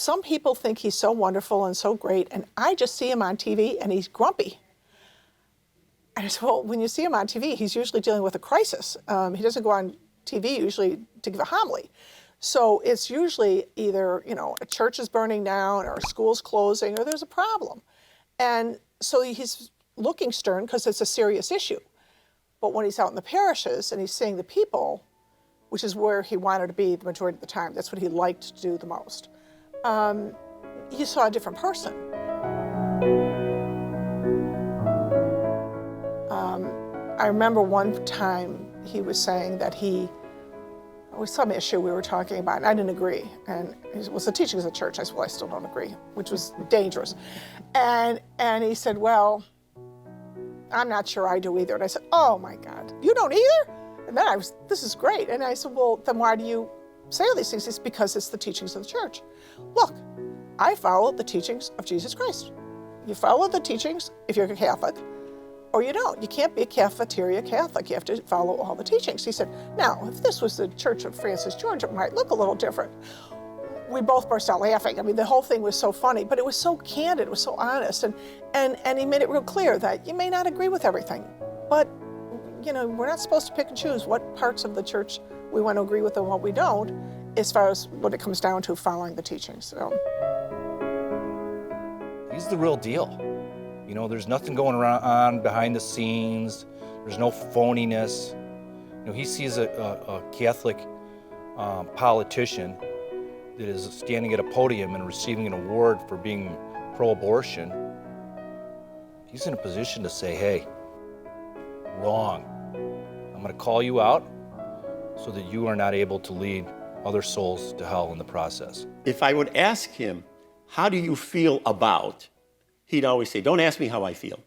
some people think he's so wonderful and so great, and I just see him on TV and he's grumpy. And I said, well, when you see him on TV, he's usually dealing with a crisis. He doesn't go on TV usually to give a homily. So it's usually either, a church is burning down or a school's closing or there's a problem. And so he's looking stern because it's a serious issue. But when he's out in the parishes and he's seeing the people, which is where he wanted to be the majority of the time, that's what he liked to do the most, you saw a different person. I remember one time he was saying that it was some issue we were talking about, and I didn't agree. And it was the teachings of the church. I said, well, I still don't agree, which was dangerous. And he said, well, I'm not sure I do either. And I said, oh my God, you don't either? And then this is great. And I said, well, then why do you say all these things? It's because it's the teachings of the church. Look, I follow the teachings of Jesus Christ. You follow the teachings if you're a Catholic, or you don't. You can't be a cafeteria Catholic. You have to follow all the teachings. He said, now, if this was the Church of Francis George, it might look a little different. We both burst out laughing. I mean, the whole thing was so funny, but it was so candid, it was so honest. And he made it real clear that you may not agree with everything, but we're not supposed to pick and choose what parts of the church we want to agree with and what we don't, as far as when it comes down to following the teachings. So. He's the real deal. There's nothing going on behind the scenes. There's no phoniness. He sees a Catholic politician that is standing at a podium and receiving an award for being pro-abortion. He's in a position to say, hey, wrong. I'm going to call you out so that you are not able to lead other souls to hell in the process. If I would ask him, how do you feel about? He'd always say, don't ask me how I feel.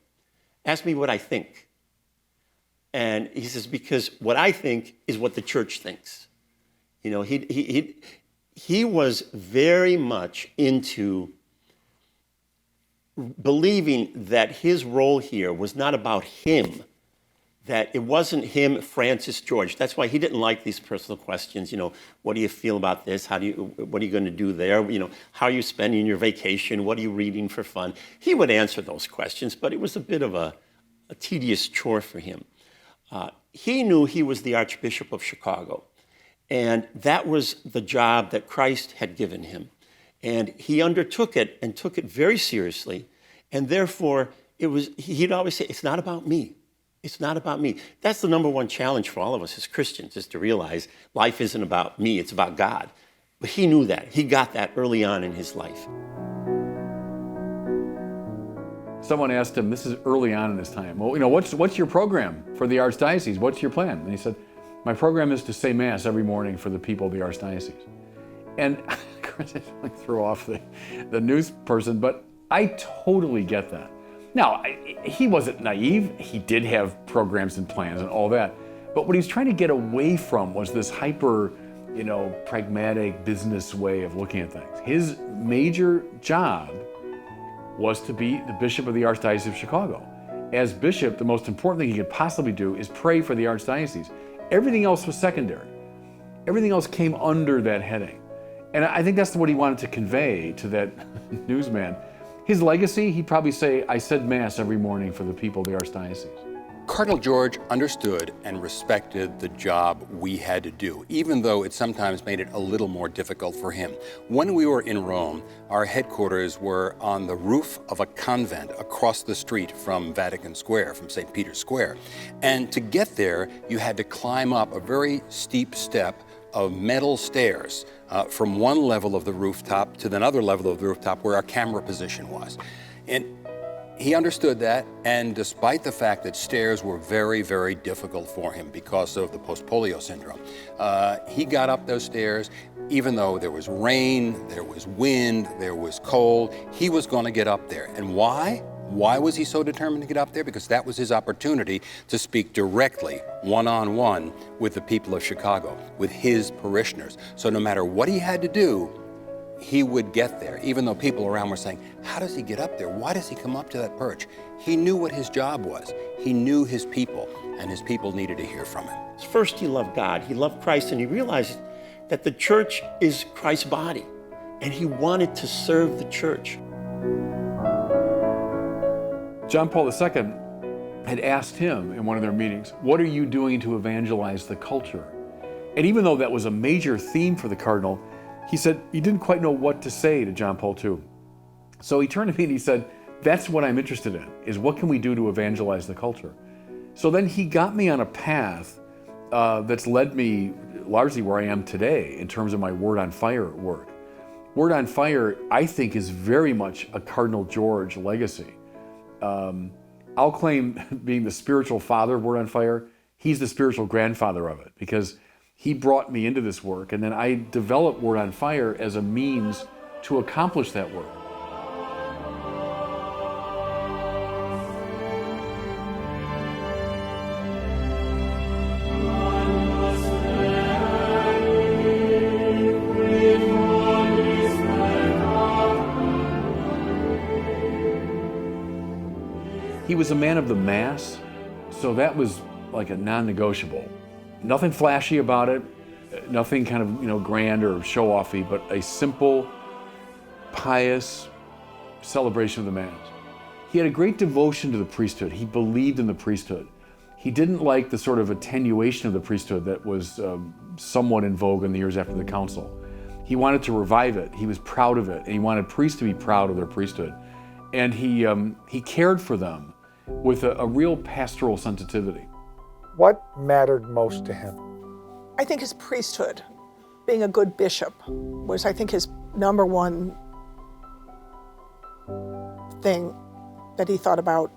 Ask me what I think. And he says, because what I think is what the church thinks. He was very much into believing that his role here was not about him, that it wasn't him, Francis George. That's why he didn't like these personal questions. What do you feel about this? What are you going to do there? How are you spending your vacation? What are you reading for fun? He would answer those questions, but it was a bit of a tedious chore for him. He knew he was the Archbishop of Chicago, and that was the job that Christ had given him. And he undertook it and took it very seriously, and therefore he'd always say, it's not about me. It's not about me. That's the number one challenge for all of us as Christians, is to realize life isn't about me, it's about God. But he knew that. He got that early on in his life. Someone asked him, this is early on in his time, well, what's your program for the Archdiocese? What's your plan? And he said, my program is to say Mass every morning for the people of the Archdiocese. And of course, I threw off the news person, but I totally get that. Now, he wasn't naive. He did have programs and plans and all that. But what he was trying to get away from was this hyper, pragmatic business way of looking at things. His major job was to be the bishop of the Archdiocese of Chicago. As bishop, the most important thing he could possibly do is pray for the Archdiocese. Everything else was secondary. Everything else came under that heading. And I think that's what he wanted to convey to that newsman. His legacy, he'd probably say, I said Mass every morning for the people of the Archdiocese. Cardinal George understood and respected the job we had to do, even though it sometimes made it a little more difficult for him. When we were in Rome, our headquarters were on the roof of a convent across the street from Vatican Square, from St. Peter's Square. And to get there, you had to climb up a very steep step of metal stairs from one level of the rooftop to another level of the rooftop where our camera position was. And he understood that, and despite the fact that stairs were very, very difficult for him because of the post-polio syndrome, he got up those stairs. Even though there was rain, there was wind, there was cold, he was going to get up there. And why? Why was he so determined to get up there? Because that was his opportunity to speak directly, one-on-one, with the people of Chicago, with his parishioners. So no matter what he had to do, he would get there, even though people around were saying, how does he get up there? Why does he come up to that perch? He knew what his job was. He knew his people, and his people needed to hear from him. First, he loved God, he loved Christ, and he realized that the church is Christ's body. and he wanted to serve the church. John Paul II had asked him in one of their meetings, what are you doing to evangelize the culture? And even though that was a major theme for the Cardinal, he said he didn't quite know what to say to John Paul II. So he turned to me and he said, that's what I'm interested in, is what can we do to evangelize the culture? So then he got me on a path that's led me largely where I am today in terms of my Word on Fire work. Word on Fire, I think, is very much a Cardinal George legacy. I'll claim being the spiritual father of Word on Fire. He's the spiritual grandfather of it, because he brought me into this work, and then I developed Word on Fire as a means to accomplish that work. He was a man of the Mass, so that was like a non-negotiable. Nothing flashy about it, nothing kind of, grand or show-offy, but a simple, pious celebration of the Mass. He had a great devotion to the priesthood. He believed in the priesthood. He didn't like the sort of attenuation of the priesthood that was somewhat in vogue in the years after the council. He wanted to revive it. He was proud of it, and he wanted priests to be proud of their priesthood. And he cared for them with a real pastoral sensitivity. What mattered most to him? I think his priesthood, being a good bishop, was, I think, his number one thing that he thought about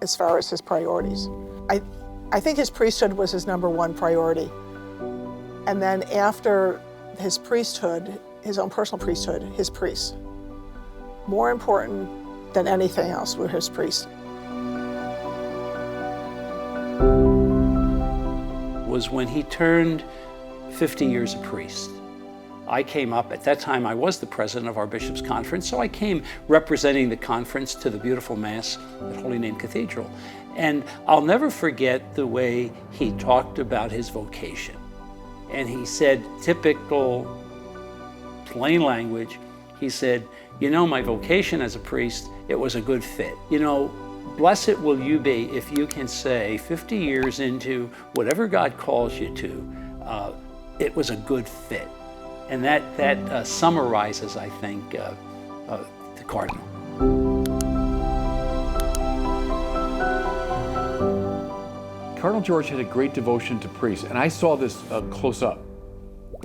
as far as his priorities. I think his priesthood was his number one priority. And then after his priesthood, his own personal priesthood, his priests. More important than anything else were his priests. Was when he turned 50 years a priest. I came up, at that time I was the president of our bishops' conference, so I came representing the conference to the beautiful Mass at Holy Name Cathedral. And I'll never forget the way he talked about his vocation. And he said, typical, plain language, he said, my vocation as a priest, it was a good fit. Blessed will you be if you can say 50 years into whatever God calls you to, it was a good fit. And that summarizes, I think, the Cardinal. Cardinal George had a great devotion to priests, and I saw this close up.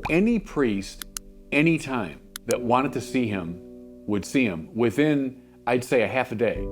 Any priest, anytime, that wanted to see him would see him within, I'd say, a half a day.